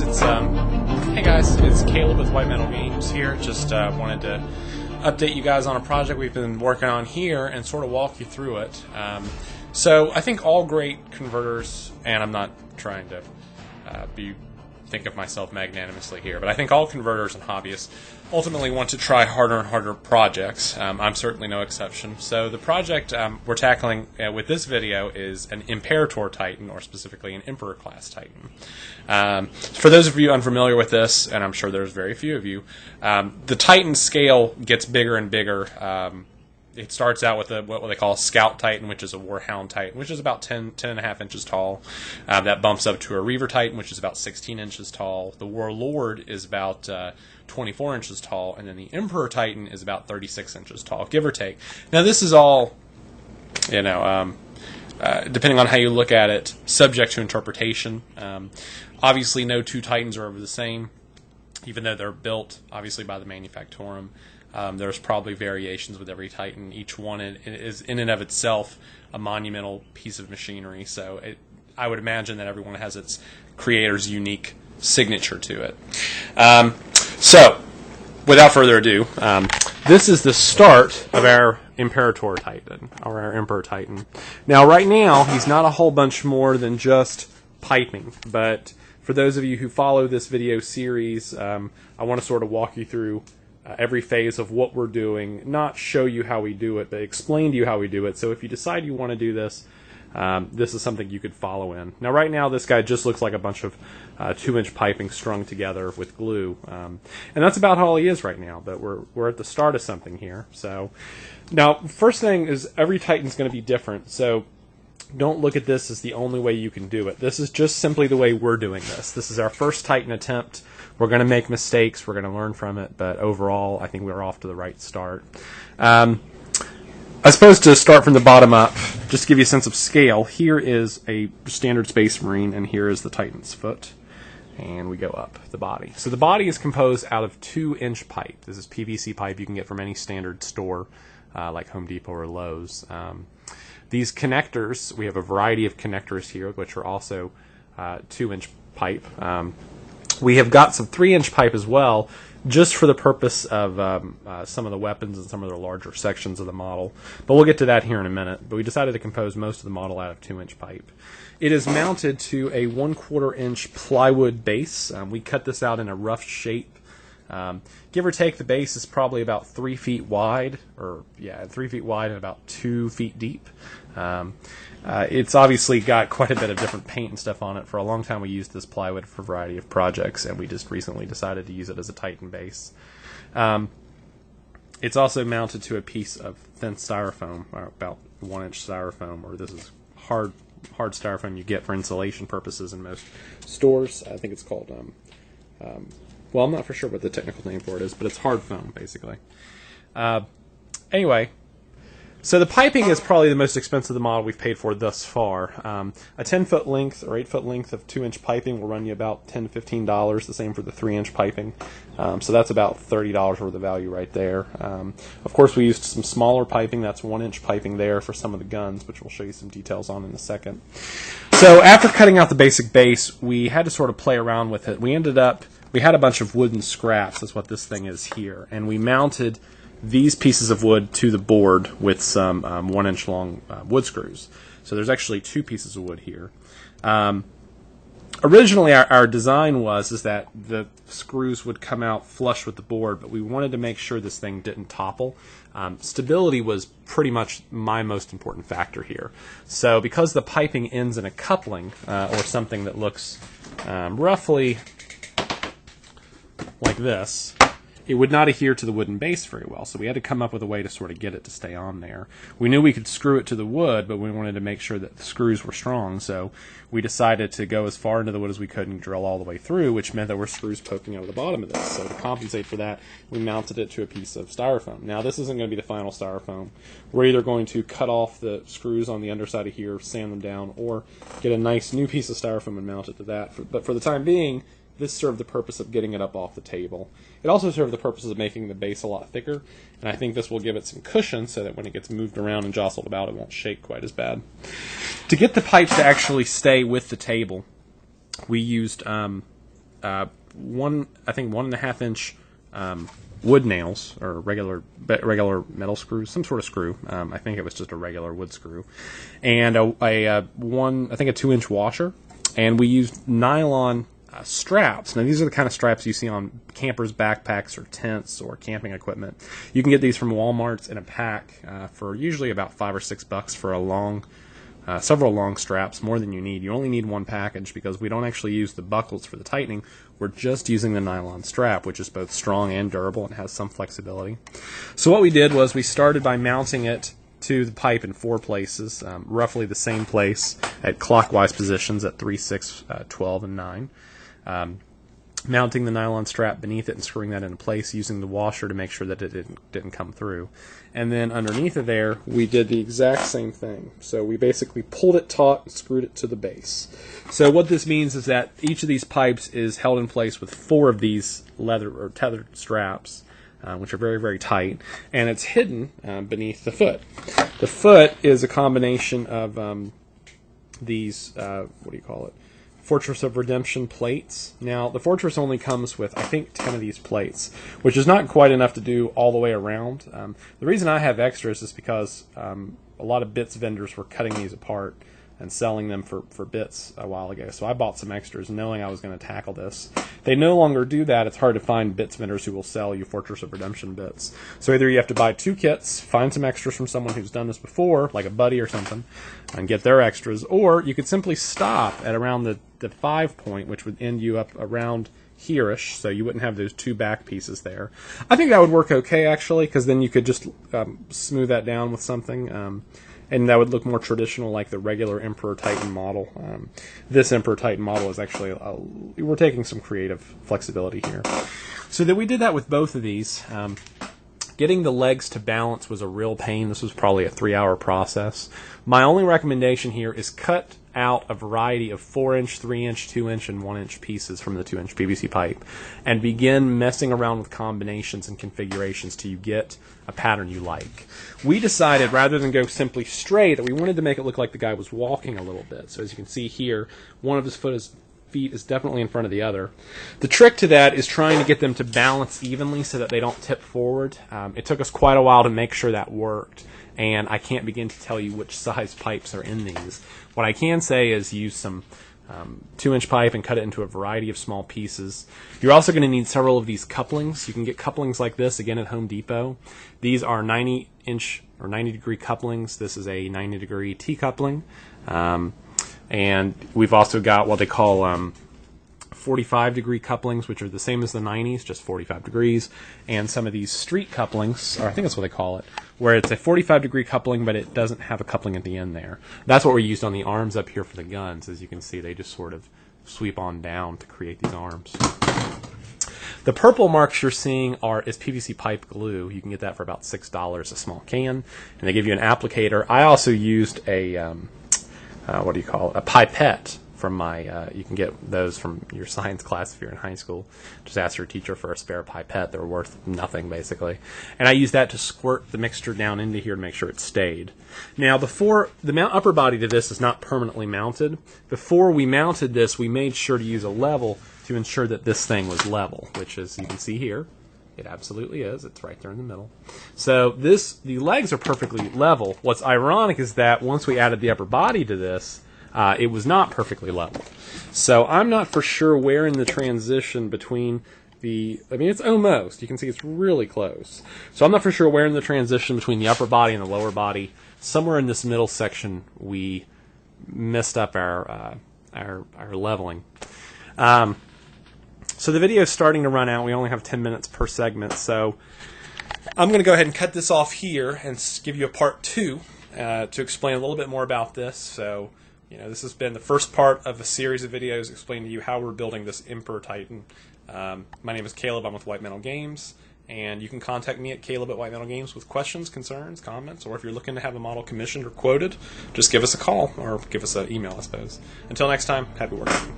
it's Caleb with White Metal Games here. Just wanted to update you guys on a project we've been working on here and sort of walk you through it. So I think all great converters, and I'm not trying to think of myself magnanimously here, but I think all converters and hobbyists ultimately want to try harder and harder projects. I'm certainly no exception. So the project we're tackling with this video is an Imperator Titan, or specifically an Emperor class Titan. For those of you unfamiliar with this, and I'm sure there's very few of you, the Titan scale gets bigger and bigger. It starts out with what they call a Scout Titan, which is a Warhound Titan, which is about 10.5 inches tall. That bumps up to a Reaver Titan, which is about 16 inches tall. The Warlord is about 24 inches tall, and then the Emperor Titan is about 36 inches tall, give or take. Now, this is all, depending on how you look at it, subject to interpretation. Obviously, no two Titans are ever the same, even though they're built, obviously, by the manufactorum. There's probably variations with every Titan. Each one is in and of itself a monumental piece of machinery, so I would imagine that everyone has its creator's unique signature to it. So, without further ado, this is the start of our Imperator Titan, or our Emperor Titan. Now, right now, he's not a whole bunch more than just piping, but for those of you who follow this video series, I want to sort of walk you through every phase of what we're doing, not show you how we do it, but explain to you how we do it. So if you decide you want to do this, this is something you could follow in. Now, right now, this guy just looks like a bunch of 2-inch piping strung together with glue, and that's about all he is right now. But we're at the start of something here. So now, first thing is every Titan's going to be different. So don't look at this as the only way you can do it. This is just simply the way we're doing this. This is our first Titan attempt. We're going to make mistakes. We're going to learn from it. But overall, I think we're off to the right start. I suppose to start from the bottom up, just to give you a sense of scale, here is a standard Space Marine, and here is the Titan's foot. And we go up the body. So the body is composed out of 2-inch pipe. This is PVC pipe you can get from any standard store like Home Depot or Lowe's. These connectors, we have a variety of connectors here, which are also 2-inch pipe. We have got some 3-inch pipe as well, just for the purpose of some of the weapons and some of the larger sections of the model. But we'll get to that here in a minute. But we decided to compose most of the model out of 2-inch pipe. It is mounted to a 1/4-inch plywood base. We cut this out in a rough shape. Give or take, the base is probably about 3 feet wide, 3 feet wide and about 2 feet deep. It's obviously got quite a bit of different paint and stuff on it. For a long time we used this plywood for a variety of projects, and we just recently decided to use it as a Titan base. It's also mounted to a piece of thin styrofoam, or about 1-inch styrofoam, or this is hard styrofoam you get for insulation purposes in most stores. I think it's called, well, I'm not for sure what the technical name for it is, but it's hard foam, basically. Anyway, so the piping is probably the most expensive model we've paid for thus far. A 10-foot length or 8-foot length of 2-inch piping will run you about $10 to $15. The same for the 3-inch piping. So that's about $30 worth of value right there. Of course, we used some smaller piping. That's 1-inch piping there for some of the guns, which we'll show you some details on in a second. So after cutting out the basic base, we had to sort of play around with it. We had a bunch of wooden scraps. That's what this thing is here. And we mounted these pieces of wood to the board with some 1-inch long wood screws. So there's actually 2 pieces of wood here. Originally, our design is that the screws would come out flush with the board, but we wanted to make sure this thing didn't topple. Stability was pretty much my most important factor here. So because the piping ends in a coupling, or something that looks roughly like this, it would not adhere to the wooden base very well, so we had to come up with a way to sort of get it to stay on there. We knew we could screw it to the wood, but we wanted to make sure that the screws were strong, so we decided to go as far into the wood as we could and drill all the way through, which meant there were screws poking out of the bottom of this. So to compensate for that, we mounted it to a piece of styrofoam. Now, this isn't going to be the final styrofoam. We're either going to cut off the screws on the underside of here, sand them down, or get a nice new piece of styrofoam and mount it to that. But for the time being, this served the purpose of getting it up off the table. It also served the purpose of making the base a lot thicker, and I think this will give it some cushion so that when it gets moved around and jostled about, it won't shake quite as bad. To get the pipes to actually stay with the table, we used I think 1.5 inch wood nails, or regular metal screws, some sort of screw. I think it was just a regular wood screw, and a 2-inch washer, and we used nylon straps. Now these are the kind of straps you see on campers' backpacks or tents or camping equipment. You can get these from Walmart's in a pack for usually about $5 or $6 for several long straps, more than you need. You only need one package because we don't actually use the buckles for the tightening. We're just using the nylon strap, which is both strong and durable and has some flexibility. So what we did was we started by mounting it to the pipe in 4 places, roughly the same place at clockwise positions at 3, 6, 12, and 9. Mounting the nylon strap beneath it and screwing that into place using the washer to make sure that it didn't come through. And then underneath of there, we did the exact same thing. So we basically pulled it taut and screwed it to the base. So what this means is that each of these pipes is held in place with 4 of these leather or tethered straps, which are very, very tight, and it's hidden beneath the foot. The foot is a combination of these, Fortress of Redemption plates. Now, the Fortress only comes with, I think, 10 of these plates, which is not quite enough to do all the way around. The reason I have extras is because a lot of bits vendors were cutting these apart and selling them for bits a while ago. So I bought some extras knowing I was going to tackle this. They no longer do that. It's hard to find bits vendors who will sell you Fortress of Redemption bits. So either you have to buy 2 kits, find some extras from someone who's done this before, like a buddy or something, and get their extras, or you could simply stop at around the 5 point, which would end you up around here-ish, so you wouldn't have those 2 back pieces there. I think that would work okay, actually, because then you could just smooth that down with something. And that would look more traditional, like the regular Emperor Titan model. This Emperor Titan model is actually, we're taking some creative flexibility here. So that we did that with both of these. Getting the legs to balance was a real pain. This was probably a 3-hour process. My only recommendation here is cut out a variety of 4-inch, 3-inch, 2-inch, and 1-inch pieces from the 2-inch PVC pipe and begin messing around with combinations and configurations till you get a pattern you like. We decided, rather than go simply straight, that we wanted to make it look like the guy was walking a little bit. So as you can see here, one of his feet is definitely in front of the other. The trick to that is trying to get them to balance evenly so that they don't tip forward. It took us quite a while to make sure that worked, and I can't begin to tell you which size pipes are in these. What I can say is use some 2-inch pipe and cut it into a variety of small pieces. You're also going to need several of these couplings. You can get couplings like this, again, at Home Depot. These are 90-inch or 90-degree couplings. This is a 90-degree T-coupling. And we've also got what they call 45-degree couplings, which are the same as the 90s, just 45 degrees, and some of these street couplings, or I think that's what they call it, where it's a 45-degree coupling, but it doesn't have a coupling at the end there. That's what we used on the arms up here for the guns. As you can see, they just sort of sweep on down to create these arms. The purple marks you're seeing is PVC pipe glue. You can get that for about $6 a small can, and they give you an applicator. I also used a a pipette from my, you can get those from your science class if you're in high school. Just ask your teacher for a spare pipette. They're worth nothing, basically. And I used that to squirt the mixture down into here to make sure it stayed. Now, before, the upper body to this is not permanently mounted. Before we mounted this, we made sure to use a level to ensure that this thing was level, which, as you can see here, it absolutely is. It's right there in the middle. So the legs are perfectly level. What's ironic is that once we added the upper body to this, it was not perfectly level. So I'm not for sure where in the transition between it's almost, you can see it's really close. So I'm not for sure where in the transition between the upper body and the lower body, somewhere in this middle section, we messed up our leveling. So the video is starting to run out. We only have 10 minutes per segment, so I'm going to go ahead and cut this off here and give you a part 2 to explain a little bit more about this. So, this has been the first part of a series of videos explaining to you how we're building this Emperor Titan. My name is Caleb. I'm with White Metal Games, and you can contact me at Caleb@WhiteMetalGames with questions, concerns, comments, or if you're looking to have a model commissioned or quoted, just give us a call or give us an email, I suppose. Until next time, happy working.